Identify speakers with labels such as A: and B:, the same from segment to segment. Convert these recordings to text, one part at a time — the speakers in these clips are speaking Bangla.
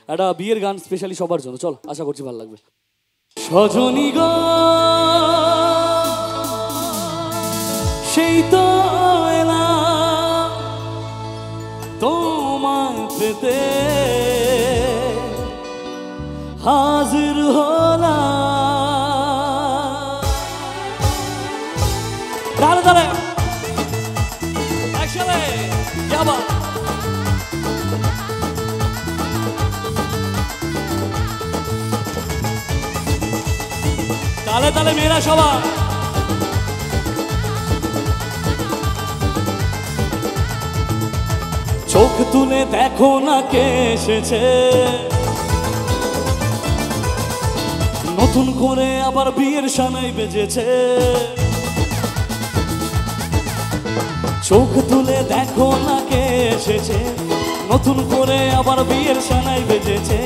A: একটা বিয়ের গান স্পেশালি সবার জন্য। চল, আশা করছি ভালো লাগবে। সজনী গো সেই তো এলাম তোমায় পেতে, হাজির হলাম। তাহলে তাহলে একসাথে যাবা। তাহলে তাহলে মেয়েরা সবাই চোখ তুলে দেখো না কে এসেছে, নতুন করে আবার বিয়ের সানাই বেজেছে। চোখ তুলে দেখো না কে এসেছে, নতুন করে আবার বিয়ের সানাই বেজেছে।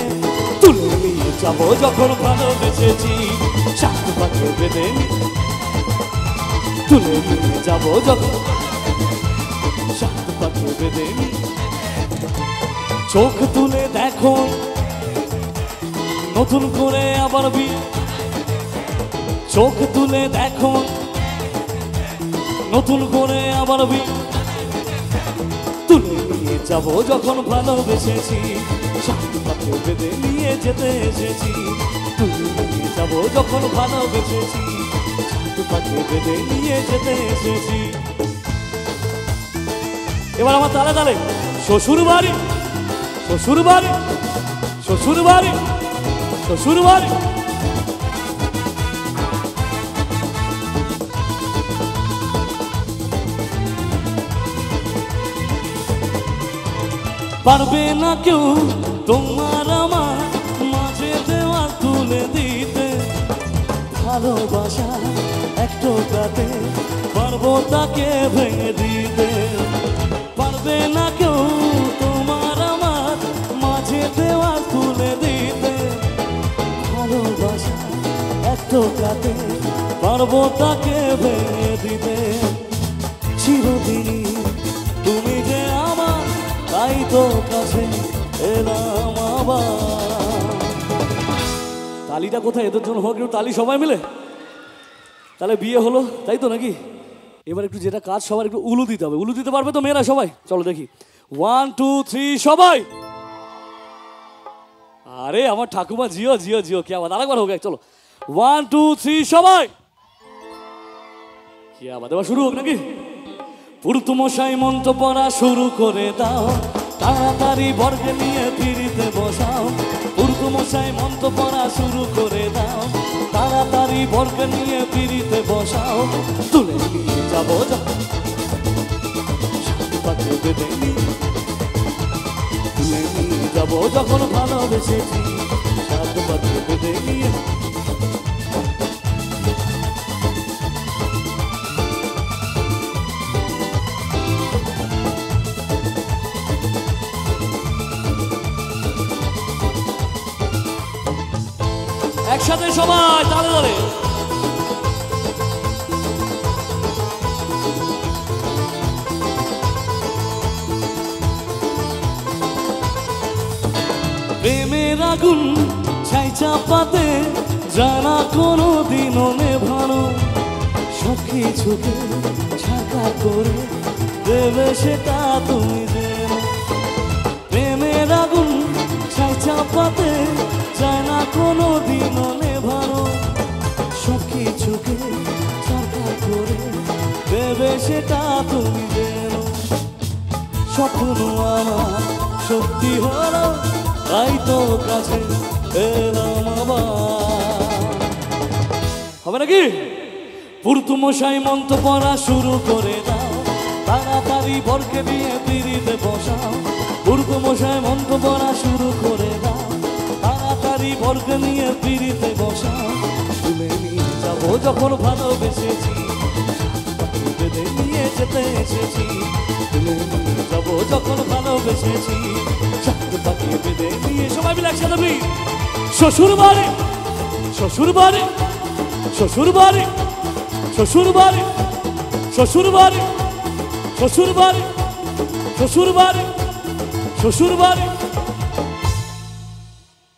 A: তুলে নিয়ে যাবো যখন ভালোবেসেছি, সাত পাখি বেঁধে তুলে নিয়ে যাবো যখন, সাত পাখি বেঁধে। চোখ তুলে দেখো নতুন করে আবার বিয়ে, চোখ তুলে দেখো নতুন করে আবার বিয়ে। তুলে নিয়ে যাবো যখন ভালোবেসেছি, সাত পাখি বেঁধে নিয়ে যেতে এসেছি। তুলে নিয়ে যাবো যখন ভালোবেসেছি, সাত পাখি বেঁধে নিয়ে যেতে এসেছি। এবার আমার তালে তালে শ্বশুর বাড়ি, শ্বশুর বাড়ি, শ্বশুর বাড়ি, শ্বশুর বাড়ি। পারবে না কেউ তোমার আমার মাঝে দেওয়া তুলে দিতে, ভালোবাসা একটু কাটে পারবো তাকে ভেঙে দিতে। পারবে না কেউ তোমার আমার মাঝে দেওয়া তুলে দিতে, ভালোবাসা একটু কাটে পারবো তাকে ভেঙে দিতে। চিরদিনই তুমি যে আমার, তাই তো কাছে এলাম আবার। তালিটা কোথায় এদের জন্য হোক, একটু তালি সবাই মিলে। তাহলে বিয়ে হলো, তাই তো নাকি? এবার একটু যেটা কাজ সবার একটু উলু দিতে হবে। উলু দিতে পারবে তো মেয়েরা সবাই? চলো দেখি, 1 2 3 সবাই। আরে আমার ঠাকুমা জিও জিও জিও, কি আবার আরেকবার হোক। চলো 1 2 3 সবাই। কি আবার এবার শুরু হোক নাকি? পুরুতমশাই মন্ত্র পড়া শুরু করে দাও, তাড়াতাড়ি বর্গে নিয়ে পিড়িতে বসাও। পুরুতমশাই মন্ত্র পড়া শুরু করে দাও, তাড়াতাড়ি বর্গে নিয়ে পিড়িতে বসাও। তুলে নিয়ে যাবো যখন পাখি বেঁধে নিয়ে, তুলে নিয়ে যাবো যখন ভালোবেসেছি, সাত পাখি বেঁধে নিয়ে। একসাথে সবাই তালে তালে। প্রেমের আগুন ছাই চাপাতে জানা কোনো দিনও নেভানো, সব কিছুকে ছাকা করে দেবে সেটা তুমি যেন। প্রেমের আগুন ছাই চাপাতে যায় না কোনো দিনও নেভানো, সব কিছুকে ছাকা করে দেবে সেটা তুমি যেন। স্বপ্ন আমার সত্যি হলো, তাই তো কাছে এলাম আবার। হবে নাকি? পুরুতমশাই মন্ত্র পড়া শুরু করে দাও, তাড়াতাড়ি বরকে দিয়ে পিড়িতে বসাও। পুরুতমশাই মন্ত্র পড়া শুরু করে দাও, তাড়াতাড়ি বরকে নিয়ে পিড়িতে বসাও। তুলে নিয়ে যাবো যখন ভালোবেসেছি, বেঁধে নিয়ে যেতে এসেছি। তুলে নিয়ে যাবো যখন ভালোবেসেছি, চাকরি পাখি বেঁধে নিয়ে। সবাই মিলে একসাথে বলি, শ্বশুর বাড়ি, শ্বশুর বাড়ি, শ্বশুর বাড়ি, শ্বশুর বাড়ি, শ্বশুর বাড়ি, শ্বশুর বাড়ি, শ্বশুর বাড়ি, শ্বশুর বাড়ি।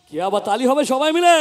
A: কি আবার তালি হবে সবাই মিলে।